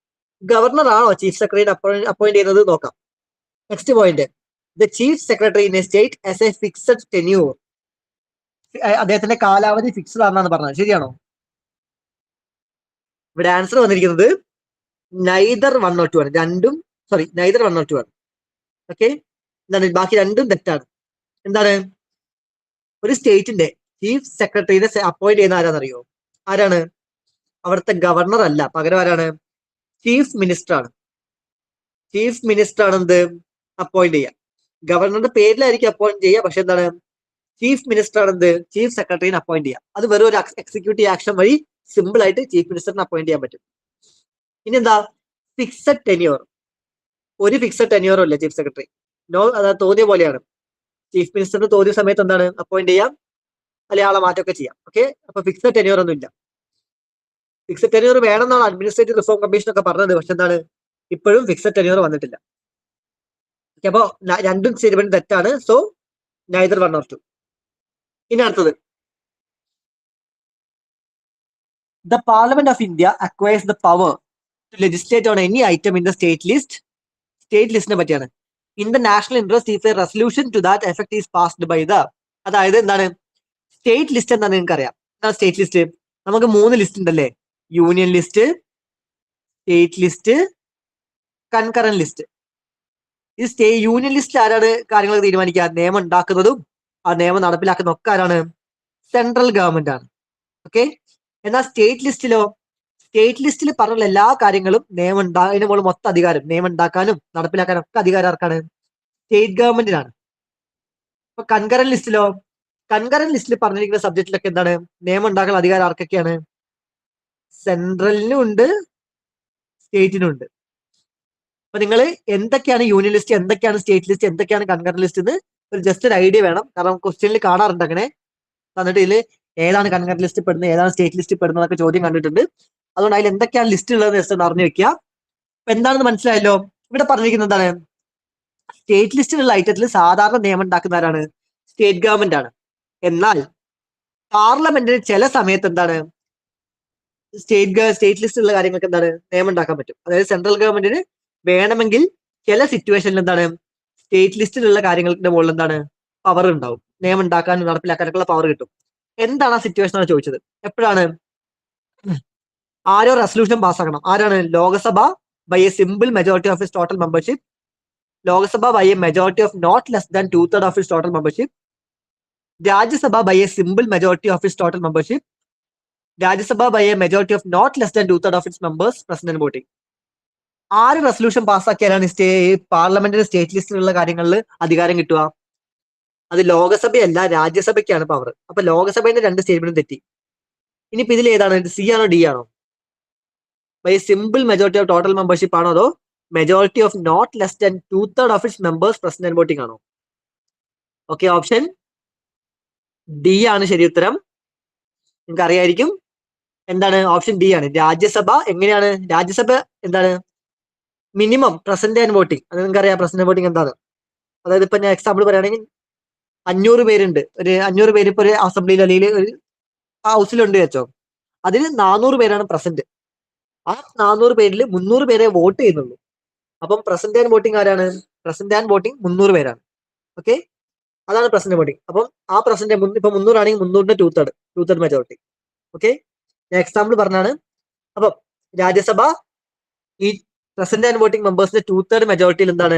Governor ആണോ ചീഫ് സെക്രട്ടറി അപ്പോയിന്റ് ചെയ്യുന്നത് നോക്കാം. Next point, the chief secretary in a state as a fixed tenure. അദ്ദേഹത്തിന്റെ കാലാവധി ഫിക്സഡ് ആണെന്നാണ് പറഞ്ഞത്. ശരിയാണോ? ഇവിടെ answer വന്നിരിക്കുന്നത് നൈദർ 1 or 2 ആണ്. രണ്ടും നൈദർ 1 or 2 ആണ്. ഓക്കെ, എന്താണ് ബാക്കി രണ്ടും തെറ്റാണ്. എന്താണ് ഒരു സ്റ്റേറ്റിന്റെ ചീഫ് സെക്രട്ടറിനെ അപ്പോയിന്റ് ചെയ്യുന്ന ആരാന്നറിയോ? ആരാണ്? അവിടുത്തെ ഗവർണർ അല്ല, പകരം ആരാണ്? ചീഫ് മിനിസ്റ്റർ ആണ്. ചീഫ് മിനിസ്റ്റർ ആണ് എന്ത് അപ്പോയിന്റ് ചെയ്യുക. ഗവർണറുടെ പേരിലായിരിക്കും അപ്പോയിന്റ് ചെയ്യുക, പക്ഷെ എന്താണ് ചീഫ് മിനിസ്റ്റർ ആണ് എന്ത് ചീഫ് സെക്രട്ടറിനെ അപ്പോയിന്റ് ചെയ്യുക. അത് വെറും ഒരു എക്സിക്യൂട്ടീവ് ആക്ഷൻ വഴി സിമ്പിൾ ആയിട്ട് ചീഫ് മിനിസ്റ്ററിനെ അപ്പോയിന്റ് ചെയ്യാൻ പറ്റും. ഇനി എന്താ ഫിക്സഡ് ടെന്യൂർ. ഒരു ഫിക്സഡ് ടെന്യൂറും ഇല്ല ചീഫ് സെക്രട്ടറി. അതായത് തോന്നിയ പോലെയാണ്. ചീഫ് മിനിസ്റ്ററിന് തോന്നിയ സമയത്ത് എന്താണ് അപ്പോയിന്റ് ചെയ്യാം, അല്ലെങ്കിൽ ആളെ മാറ്റമൊക്കെ ചെയ്യാം. ഓക്കെ, അപ്പൊ ഫിക്സഡ് ടെന്യൂർ ഒന്നും ഇല്ല. ഫിക്സഡ് ടെന്യൂർ വേണമെന്നാണ് അഡ്മിനിസ്ട്രേറ്റീവ് റിഫോം കമ്മീഷൻ ഒക്കെ പറഞ്ഞത്, പക്ഷെ എന്താണ് ഇപ്പോഴും ഫിക്സഡ് ടെന്യൂർ വന്നിട്ടില്ല. അപ്പൊ രണ്ടും സ്റ്റേറ്റ്മെന്റ് തെറ്റാണ്. So neither 1 or 2. ഇനി അടുത്തത്, the parliament of India acquires the power to legislate on any item in the state list. State ലിസ്റ്റിനെ പറ്റിയാണ്. In the national interest if a resolution to that effect is passed by the. അതായത് എന്താണ് state list എന്താണെന്ന് നിങ്ങൾക്ക് അറിയാം. എന്താണ് state list? നമുക്ക് 3 list ഉണ്ടല്ലേ, union list, state list, concurrent list. ഈ യൂണിയൻ ലിസ്റ്റിൽ ആരാണ് കാര്യങ്ങൾ തീരുമാനിക്കുക? നിയമം ഉണ്ടാക്കുന്നതും ആ നിയമം നടപ്പിലാക്കുന്ന ഒക്കെ ആരാണ്? സെൻട്രൽ ഗവൺമെന്റ് ആണ്. ഓക്കെ, എന്നാൽ സ്റ്റേറ്റ് ലിസ്റ്റിലോ? സ്റ്റേറ്റ് ലിസ്റ്റിൽ പറഞ്ഞ എല്ലാ കാര്യങ്ങളും നിയമം അതിന് മുകളിൽ മൊത്തം അധികാരം നിയമം ഉണ്ടാക്കാനും നടപ്പിലാക്കാനും ഒക്കെ അധികാരം ആർക്കാണ്? സ്റ്റേറ്റ് ഗവൺമെന്റിനാണ്. അപ്പൊ കൺകറന്റ് ലിസ്റ്റിലോ? കൺകറന്റ് ലിസ്റ്റിൽ പറഞ്ഞിരിക്കുന്ന സബ്ജക്റ്റിലൊക്കെ എന്താണ് നിയമം ഉണ്ടാക്കുന്ന അധികാരം ആർക്കൊക്കെയാണ്? സെൻട്രലിനും ഉണ്ട്, സ്റ്റേറ്റിനും ഉണ്ട്. അപ്പൊ നിങ്ങൾ എന്തൊക്കെയാണ് യൂണിയൻ ലിസ്റ്റ്, എന്തൊക്കെയാണ് സ്റ്റേറ്റ് ലിസ്റ്റ്, എന്തൊക്കെയാണ് കൺകറന്റ് ലിസ്റ്റ് എന്ന് ഒരു ജസ്റ്റ് ഒരു ഐഡിയ വേണം. കാരണം ക്വസ്റ്റ്യനിൽ കാണാറുണ്ട് അങ്ങനെ. എന്നിട്ട് ഇതിൽ ഏതാണ് കൺകറന്റ് ലിസ്റ്റ് പെടുന്നത്, ഏതാണ് സ്റ്റേറ്റ് ലിസ്റ്റ് പെടുന്നതൊക്കെ ചോദ്യം കണ്ടിട്ടുണ്ട്. അതുകൊണ്ട് അതിൽ എന്തൊക്കെയാണ് ലിസ്റ്റ് ഉള്ളതെന്ന് ജസ്റ്റ് ഒന്ന് അറിഞ്ഞു വെക്കുക. അപ്പൊ എന്താണെന്ന് മനസ്സിലായല്ലോ. ഇവിടെ പറഞ്ഞിരിക്കുന്നത് എന്താണ്? സ്റ്റേറ്റ് ലിസ്റ്റിലുള്ള ഐറ്റത്തിൽ സാധാരണ നിയമം ഉണ്ടാക്കുന്ന ആരാണ്? സ്റ്റേറ്റ് ഗവൺമെന്റ് ആണ്. എന്നാൽ പാർലമെന്റിന് ചില സമയത്ത് എന്താണ് സ്റ്റേറ്റ് ലിസ്റ്റിലുള്ള കാര്യങ്ങൾക്ക് എന്താണ് നിയമം ഉണ്ടാക്കാൻ പറ്റും. അതായത് സെൻട്രൽ ഗവൺമെന്റിന് വേണമെങ്കിൽ ചില സിറ്റുവേഷനിൽ എന്താണ് സ്റ്റേറ്റ് ലിസ്റ്റിലുള്ള കാര്യങ്ങളുടെ മുകളിൽ എന്താണ് പവർ ഉണ്ടാവും, നിയമം ഉണ്ടാക്കാനും നടപ്പിലാക്കാനൊക്കെയുള്ള പവർ കിട്ടും. എന്താണ് ആ സിറ്റുവേഷൻ ആണ് ചോദിച്ചത്. എപ്പോഴാണ്? ആരോ റെസൊല്യൂഷൻ പാസ്സാക്കണം. ആരാണ്? Lok Sabha by a simple majority of is total membership. Lok Sabha by a majority of not less than 2/3 of is total membership. Rajya Sabha by a simple majority of is total membership. Rajya Sabha by a majority of not less than 2/3 of its members present voting. ആര് resolution പാസ്സാക്കിയാലാണ് പാർലമെന്റിന്റെ state ലിസ്റ്റിലുള്ള കാര്യങ്ങളിൽ അധികാരം കിട്ടുക? അത് ലോകസഭയല്ല, രാജ്യസഭയ്ക്കാണ് power. അപ്പൊ ലോകസഭയുടെ 2 സ്റ്റേറ്റ്മെന്റും തെറ്റി. ഇനിയിപ്പോ ഇതിൽ ഏതാണ്? സി ആണോ ഡി ആണോ? By simple majority of total membership ആണോ, അതോ majority of not less than 2/3 of its members present voting ആണോ? ഓക്കെ, ഓപ്ഷൻ ഡി ആണ് ശരി ഉത്തരം. നിങ്ങൾക്ക് അറിയായിരിക്കും എന്താണ് ഓപ്ഷൻ ഡി ആണ്. രാജ്യസഭ എങ്ങനെയാണ്? രാജ്യസഭ എന്താണ് മിനിമം പ്രസന്റ് ആൻഡ് വോട്ടിംഗ്. അത് നിങ്ങൾക്ക് അറിയാം പ്രസന്റ് വോട്ടിംഗ് എന്താണ്. അതായത് ഇപ്പൊ ഞാൻ എക്സാമ്പിൾ പറയുകയാണെങ്കിൽ 500 പേരുണ്ട്, ഒരു 500 പേര് ഇപ്പൊ ഒരു അസംബ്ലിയിൽ അല്ലെങ്കിൽ ഒരു ഹൗസിലുണ്ട് വെച്ചോ. അതിൽ 400 പേരാണ് പ്രസന്റ്. ആ 400 പേരിൽ 300 പേരെ വോട്ട് ചെയ്യുന്നുള്ളൂ. അപ്പം പ്രസന്റ് ആൻഡ് വോട്ടിംഗ് ആരാണ്? പ്രസന്റ് ആൻഡ് വോട്ടിംഗ് 300 പേരാണ്. ഓക്കെ, അതാണ് പ്രസന്റ് വോട്ടിംഗ്. അപ്പം ആ പ്രസന്റ് ഇപ്പൊ 300 ആണെങ്കിൽ 300ന്റെ 2/3 മെജോറിറ്റി. ഓക്കെ, ഞാൻ എക്സാമ്പിൾ പറഞ്ഞാണ്. അപ്പം രാജ്യസഭ ഈ പ്രസന്റ് ആൻഡ് വോട്ടിംഗ് മെമ്പേഴ്സിന്റെ 2/3 മെജോറിറ്റിയിൽ എന്താണ്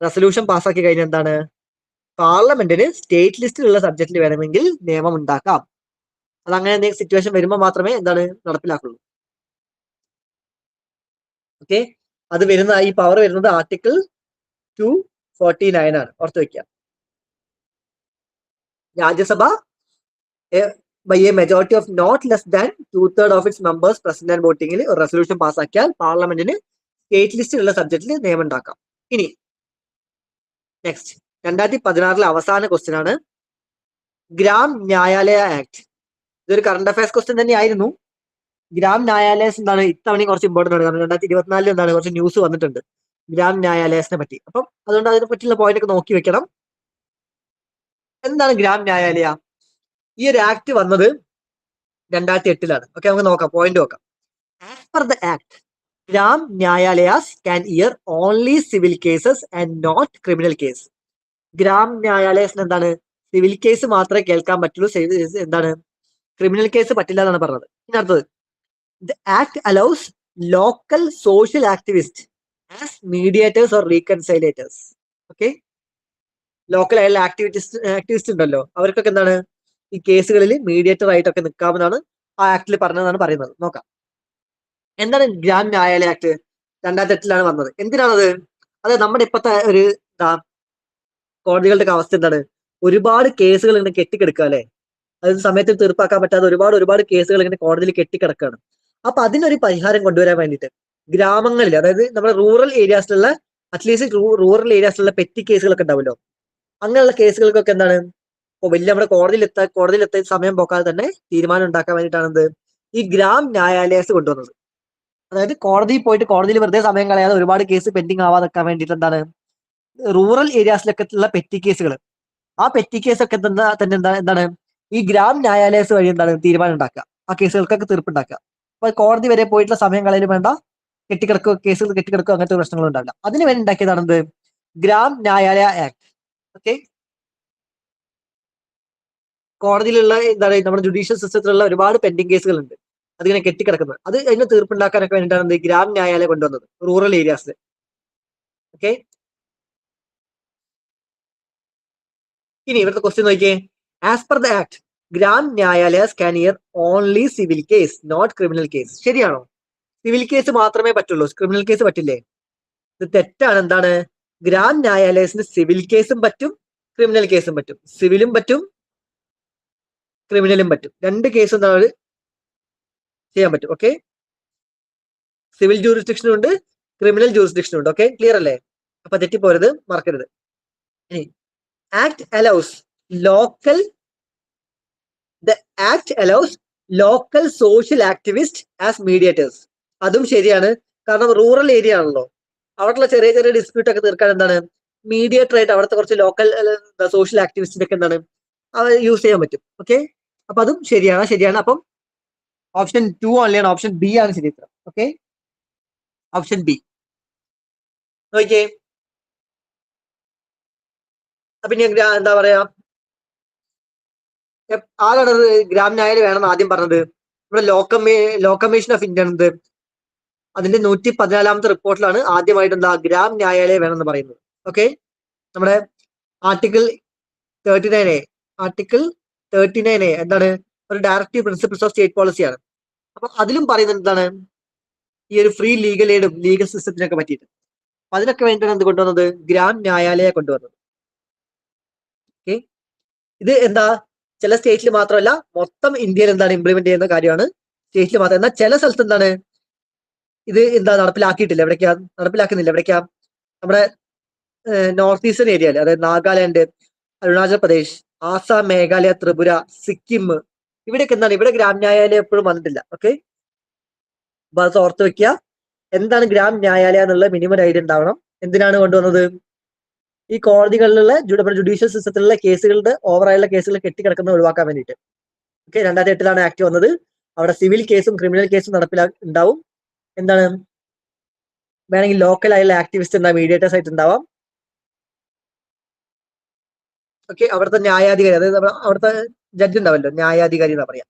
റെസൊല്യൂഷൻ പാസ്സാക്കി കഴിഞ്ഞാൽ എന്താണ് പാർലമെന്റിന് സ്റ്റേറ്റ് ലിസ്റ്റിലുള്ള സബ്ജക്റ്റിൽ വേണമെങ്കിൽ നിയമം ഉണ്ടാക്കാം. അത് അങ്ങനെ എന്തെങ്കിലും സിറ്റുവേഷൻ വരുമ്പോൾ മാത്രമേ എന്താണ് നടപ്പിലാക്കുള്ളൂ. ഓക്കെ, അത് വരുന്ന ഈ പവർ വരുന്നത് ആർട്ടിക്കിൾ 249 ആണ്, ഓർത്ത് വെക്കുക. Rajya Sabha by a majority of not less than 2/3 of its members present and വോട്ടിംഗിൽ ഒരു റെസൊല്യൂഷൻ പാസ്സാക്കിയാൽ പാർലമെന്റിന് സ്റ്റേറ്റ് ലിസ്റ്റിലുള്ള സബ്ജക്റ്റിൽ നിയമം ഉണ്ടാക്കാം. ഇനി നെക്സ്റ്റ് 2016 അവസാന ക്വസ്റ്റ്യൻ ആണ് ഗ്രാം ന്യായാലയ ആക്ട്. ഇതൊരു കറണ്ട് അഫയേഴ്സ് ക്വസ്റ്റ്യൻ തന്നെ ആയിരുന്നു. ഗ്രാം ന്യായാലയസ് എന്താണ് ഇത്തവണ കുറച്ച് ഇമ്പോർട്ടന്റ് ആണ്. കാരണം 2024 എന്താണ് കുറച്ച് ന്യൂസ് വന്നിട്ടുണ്ട് ഗ്രാം ന്യായാലയസിനെ പറ്റി. അപ്പം അതുകൊണ്ട് അതിനെ പറ്റിയുള്ള പോയിന്റ് ഒക്കെ നോക്കി വെക്കണം. എന്താണ് ഗ്രാം ന്യായാലയ? ഈ ഒരു ആക്ട് വന്നത് 2008 ഓക്കെ, നമുക്ക് നോക്കാം, പോയിന്റ് നോക്കാം. As per the act, Gram Nyayalayas can hear only civil cases and not criminal case. Gram ന്യായാലയസിന് എന്താണ് സിവിൽ കേസ് മാത്രമേ കേൾക്കാൻ പറ്റുള്ളൂ, എന്താണ് ക്രിമിനൽ കേസ് പറ്റില്ല എന്നാണ് പറഞ്ഞത്. ഇനി അടുത്തത്, the act allows local social activist as mediators or reconciliators. Okay, local ആയിട്ടുള്ള ആക്ടിവിസ്റ്റ് ഉണ്ടല്ലോ, അവർക്കൊക്കെ എന്താണ് ഈ കേസുകളിൽ മീഡിയേറ്റർ ആയിട്ടൊക്കെ നിൽക്കാമെന്നാണ് ആ ആക്ടിൽ പറഞ്ഞതെന്നാണ് പറയുന്നത്. നോക്കാം, എന്താണ് ഗ്രാൻഡ് ന്യായാലയ ആക്ട്? 2008 വന്നത്. എന്തിനാണത്? അത് നമ്മുടെ ഇപ്പോഴത്തെ ഒരു കോടതികളുടെ അവസ്ഥ എന്താണ്? ഒരുപാട് കേസുകൾ ഇങ്ങനെ കെട്ടിക്കിടക്കുക അല്ലെ, അത് സമയത്ത് തീർപ്പാക്കാൻ പറ്റാതെ ഒരുപാട് കേസുകൾ ഇങ്ങനെ കോടതിയിൽ കെട്ടിക്കിടക്കുകയാണ്. അപ്പൊ അതിനൊരു പരിഹാരം കൊണ്ടുവരാൻ വേണ്ടിയിട്ട് ഗ്രാമങ്ങളിൽ, അതായത് നമ്മുടെ റൂറൽ ഏരിയാസിലുള്ള, അറ്റ്ലീസ്റ്റ് റൂറൽ ഏരിയാസിലുള്ള പെറ്റി കേസുകളൊക്കെ ഉണ്ടാവുമല്ലോ, അങ്ങനെയുള്ള കേസുകൾക്കൊക്കെ എന്താണ് ഇപ്പൊ വലിയ നമ്മുടെ കോടതിയിലെത്താൻ സമയം പോക്കാതെ തന്നെ തീരുമാനം ഉണ്ടാക്കാൻ വേണ്ടിയിട്ടാണ് എന്ത് ഈ ഗ്രാം ന്യായാലയസ് കൊണ്ടുവന്നത്. അതായത് കോടതിയിൽ പോയിട്ട് കോടതിയിൽ വെറുതെ സമയം കളയാതെ ഒരുപാട് കേസ് പെൻഡിങ് ആവാതെ നിൽക്കാൻ വേണ്ടിയിട്ട് എന്താണ് റൂറൽ ഏരിയാസിലൊക്കെ ഉള്ള പെറ്റി കേസുകൾ, ആ പെറ്റി കേസൊക്കെ എന്താണ് ഈ ഗ്രാം ന്യായാലയസ് വഴി എന്താണ് തീരുമാനം ഉണ്ടാക്കുക, ആ കേസുകൾക്കൊക്കെ തീർപ്പുണ്ടാക്കുക. അപ്പൊ കോടതി വരെ പോയിട്ടുള്ള സമയം കളയാനും വേണ്ട, കേസുകൾ കെട്ടിക്കിടക്കുക, അങ്ങനത്തെ പ്രശ്നങ്ങൾ ഉണ്ടാവില്ല. അതിന് വേണ്ടി ഉണ്ടാക്കിയതാണ് എന്ത് ഗ്രാം ന്യായാലയ ആക്ട്. ഓക്കെ, കോടതിയിലുള്ള എന്താണ് നമ്മുടെ ജുഡീഷ്യൽ സിസ്റ്റത്തിലുള്ള ഒരുപാട് പെൻഡിങ് കേസുകൾ ഉണ്ട്, അതിങ്ങനെ കെട്ടിക്കിടക്കുന്നത്. അത് അതിന് തീർപ്പുണ്ടാക്കാനൊക്കെ വേണ്ടിയിട്ടാണ് ഗ്രാം ന്യായാലയം കൊണ്ടുവന്നത് റൂറൽ ഏരിയാസിൽ. ഓക്കെ, ഇനി ഇവിടുത്തെ ക്വസ്റ്റ്യൻ നോക്കിയേ. As per the act Gram Nyayalayas can hear only civil case, not criminal case. ശരിയാണോ? സിവിൽ കേസ് മാത്രമേ പറ്റുള്ളൂ, ക്രിമിനൽ കേസ് പറ്റില്ലേ? ഇത് തെറ്റാണ്. എന്താണ് ഗ്രാം ന്യായാലയസിന് സിവിൽ കേസും പറ്റും, ക്രിമിനൽ കേസും പറ്റും. സിവിലും പറ്റും, ക്രിമിനലും പറ്റും. രണ്ട് കേസും എന്താണ് ചെയ്യാൻ പറ്റും. ഓക്കെ, സിവിൽ ജൂറിസ്ഡിക്ഷനും ഉണ്ട്, ക്രിമിനൽ ജൂറിസ്ഡിക്ഷനും ഉണ്ട്. ഓക്കെ, ക്ലിയർ അല്ലേ? അപ്പൊ തെറ്റിപ്പോരുത്, മറക്കരുത്. ഇനി act allows local the act allows local social activist as mediators. അതും ശരിയാണ്. കാരണം റൂറൽ ഏരിയ ആണല്ലോ, അവിടെയുള്ള ചെറിയ ചെറിയ ഡിസ്പ്യൂട്ട് ഒക്കെ തീർക്കാൻ എന്താണ് മീഡിയേറ്റർ ആയിട്ട് അവിടുത്തെ കുറച്ച് ലോക്കൽ സോഷ്യൽ ആക്ടിവിസ്റ്റിനൊക്കെ എന്താണ് അവർ യൂസ് ചെയ്യാൻ പറ്റും. ഓക്കെ, അപ്പൊ അതും ശരിയാണ്. അപ്പം ഓപ്ഷൻ 2 ഓൺലിയാണ്, ഓപ്ഷൻ ബി ആണ് ശരി ഉത്തരം. ഓക്കെ, ഓപ്ഷൻ ബി നോക്കിയേ. അപ്പൊ ഇനി എന്താ പറയാ, ആരാണ് ഗ്രാം ന്യായാലയം വേണമെന്ന് ആദ്യം പറഞ്ഞത്? നമ്മുടെ ലോ കമ്മീഷൻ ഓഫ് ഇന്ത്യ ഉണ്ട്, അതിന്റെ 114ാമത്തെ റിപ്പോർട്ടിലാണ് ആദ്യമായിട്ട് എന്താ ഗ്രാം ന്യായാലയം വേണമെന്ന് പറയുന്നത്. ഓക്കെ, നമ്മുടെ ആർട്ടിക്കിൾ 39A എന്താണ് ഒരു ഡയറക്റ്റീവ് പ്രിൻസിപ്പിൾസ് ഓഫ് സ്റ്റേറ്റ് പോളിസിയാണ്. അപ്പൊ അതിലും പറയുന്നത് എന്താണ് ഈ ഒരു ഫ്രീ ലീഗൽ എയ്ഡും ലീഗൽ സിസ്റ്റത്തിനൊക്കെ പറ്റിയിട്ട്. അതിനൊക്കെ വേണ്ടിയിട്ടാണ് എന്ത് കൊണ്ടുവന്നത് ഗ്രാം ന്യായാലയ കൊണ്ടുവന്നത്. ഓക്കെ, ഇത് എന്താ ചില സ്റ്റേറ്റിൽ മാത്രമല്ല മൊത്തം ഇന്ത്യയിൽ എന്താണ് ഇംപ്ലിമെന്റ് ചെയ്യുന്ന കാര്യമാണ്, സ്റ്റേറ്റിൽ മാത്രം. എന്നാൽ ചില സ്ഥലത്ത് എന്താണ് ഇത് എന്താ നടപ്പിലാക്കിയിട്ടില്ല. എവിടേക്കാ നമ്മുടെ നോർത്ത് ഈസ്റ്റേൺ ഏരിയയിൽ, അതായത് നാഗാലാൻഡ്, അരുണാചൽ പ്രദേശ്, ആസാം, മേഘാലയ, ത്രിപുര, സിക്കിം, ഇവിടെയൊക്കെ എന്താണ് ഇവിടെ ഗ്രാം ന്യായാലയം എപ്പോഴും വന്നിട്ടില്ല. ഓക്കെ, അപ്പൊ അത് ഓർത്ത് വെക്കുക. എന്താണ് ഗ്രാം ന്യായാലയ എന്നുള്ള മിനിമം ഐഡിയ ഉണ്ടാവണം. എന്തിനാണ് കൊണ്ടുവന്നത്? ഈ കോടതികളിലുള്ള ജുഡീഷ്യൽ സിസ്റ്റത്തിലുള്ള കേസുകളുടെ ഓവറായുള്ള കേസുകൾ കെട്ടിക്കിടക്കുന്നത് ഒഴിവാക്കാൻ വേണ്ടിയിട്ട്. ഓക്കെ, 2008 ആക്ട് വന്നത്. അവിടെ സിവിൽ കേസും ക്രിമിനൽ കേസും ഉണ്ടാവും. എന്താണ് വേണമെങ്കിൽ ലോക്കൽ ആയുള്ള ആക്ടിവിസ്റ്റ് ഉണ്ടാവും, മീഡിയേറ്റേഴ്സ് ആയിട്ട് ഉണ്ടാവാം. ഓക്കെ, അവിടുത്തെ ന്യായാധികാരി, അതായത് അവിടുത്തെ ജഡ്ജ് ഉണ്ടാവല്ലോ, ന്യായാധികാരി എന്നാ പറയാ.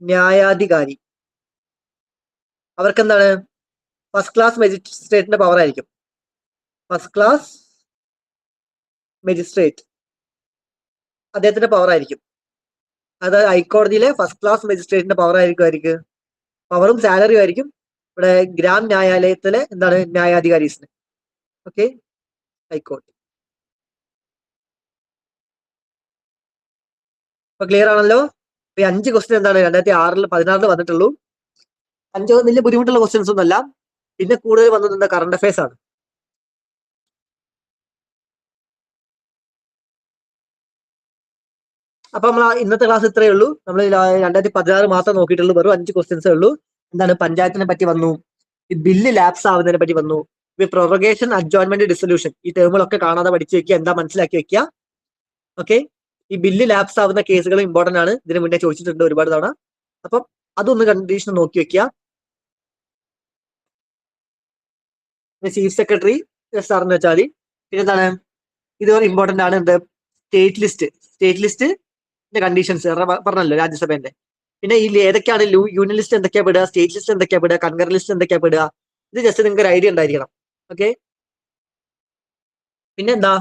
ന്യായാധികാരി അവർക്ക് എന്താണ് ഫസ്റ്റ് ക്ലാസ് മജിസ്ട്രേറ്റിന്റെ പവർ ആയിരിക്കും. ഫസ്റ്റ് ക്ലാസ് മജിസ്ട്രേറ്റ് അദ്ദേഹത്തിന്റെ പവർ ആയിരിക്കും. അതായത് ഹൈക്കോടതിയിലെ ഫസ്റ്റ് ക്ലാസ് മജിസ്ട്രേറ്റിന്റെ പവർ ആയിരിക്കും, പവറും സാലറിയും ആയിരിക്കും ഇവിടെ ഗ്രാം ന്യായാലയത്തിലെ എന്താണ് ന്യായാധികാരീസിന്. ഓക്കെ, ഹൈക്കോടതി. അപ്പൊ ക്ലിയർ ആണല്ലോ. ഈ 5 ക്വസ്റ്റ്യൻ എന്താണ് 2016 വന്നിട്ടുള്ളൂ. 5 വലിയ ബുദ്ധിമുട്ടുള്ള ക്വസ്റ്റ്യൻസ് ഒന്നും അല്ല. പിന്നെ കൂടുതൽ വന്നത് എന്താ കറണ്ട് അഫയേഴ്സ് ആണ്. അപ്പൊ നമ്മൾ ഇന്നത്തെ ക്ലാസ് ഇത്രയേ ഉള്ളൂ. നമ്മൾ 2016 മാത്രം നോക്കിയിട്ടുള്ളൂ. വെറും 5 ക്വസ്റ്റ്യൻസേ ഉള്ളൂ. എന്താണ് പഞ്ചായത്തിനെ പറ്റി വന്നു, ഈ ബില്ല് ലാപ്സ് ആവുന്നതിനെ പറ്റി വന്നു, പ്രൊറഗേഷൻ, അഡ്ജോയിൻമെന്റ്, ഡിസൊല്യൂഷൻ, ഈ ടേമുകളൊക്കെ കാണാതെ പഠിച്ചു വെക്കുക, എന്താ മനസ്സിലാക്കി വെക്കുക. ഓക്കെ, ഈ ബില്ല് ലാപ്സ് ആവുന്ന കേസുകൾ ഇമ്പോർട്ടന്റ് ആണ്, ഇതിന് മുന്നേ ചോദിച്ചിട്ടുണ്ട് ഒരുപാട് തവണ. അപ്പം അതൊന്ന് കണ്ടീഷൻ നോക്കി വെക്കുക. ചീഫ് സെക്രട്ടറി സാറിന് വെച്ചാൽ മതി. പിന്നെ എന്താണ് ഇത് ഇമ്പോർട്ടന്റ് ആണ്, എന്ത് സ്റ്റേറ്റ് ലിസ്റ്റ് കണ്ടീഷൻസ് പറഞ്ഞല്ലോ രാജ്യസഭേന്റെ. പിന്നെ ഈ ഏതൊക്കെയാണ് യൂണിയൻ ലിസ്റ്റ് എന്തൊക്കെയാ പെടുക, സ്റ്റേറ്റ് ലിസ്റ്റ് എന്തൊക്കെയാ പെടുക, കൺകറന്റ് ലിസ്റ്റ് എന്തൊക്കെയാ പെടുക, ഇത് ജസ്റ്റ് നിങ്ങൾക്ക് ഒരു ഐഡിയ ഉണ്ടായിരിക്കണം. ഓക്കെ, പിന്നെ എന്താ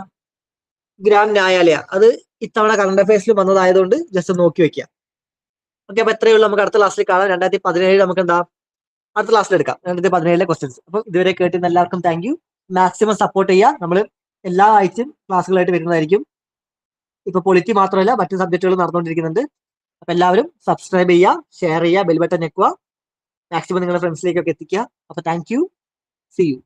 ഗ്രാം ന്യായാലയ, അത് ഇത്തവണ കറണ്ട് അഫയേഴ്സിൽ വന്നതായതുകൊണ്ട് ജസ്റ്റ് നോക്കി വെക്കുക. ഓക്കെ, അപ്പൊ എത്രയേ ഉള്ളൂ, നമുക്ക് അടുത്ത ക്ലാസ്സിൽ കാണാം. 2017 നമുക്ക് എന്താ അടുത്ത ക്ലാസ്സിൽ എടുക്കാം, 2017 ക്വസ്റ്റ്യൻസ്. അപ്പൊ ഇതുവരെ കേട്ടിരുന്ന എല്ലാവർക്കും താങ്ക് യു. മാക്സിമം സപ്പോർട്ട് ചെയ്യുക. നമ്മൾ എല്ലാ ആഴ്ചയും ക്ലാസ്സുകളായിട്ട് വരുന്നതായിരിക്കും. ഇപ്പൊ പൊളിറ്റി മാത്രമല്ല മറ്റു സബ്ജക്റ്റുകൾ നടന്നുകൊണ്ടിരിക്കുന്നുണ്ട്. അപ്പൊ എല്ലാവരും സബ്സ്ക്രൈബ് ചെയ്യുക, ഷെയർ ചെയ്യുക, ബെൽ ബട്ടൺ ഞെക്കുക, മാക്സിമം നിങ്ങളുടെ ഫ്രണ്ട്സിലേക്കൊക്കെ എത്തിക്കുക. അപ്പൊ താങ്ക് യു, സി യു.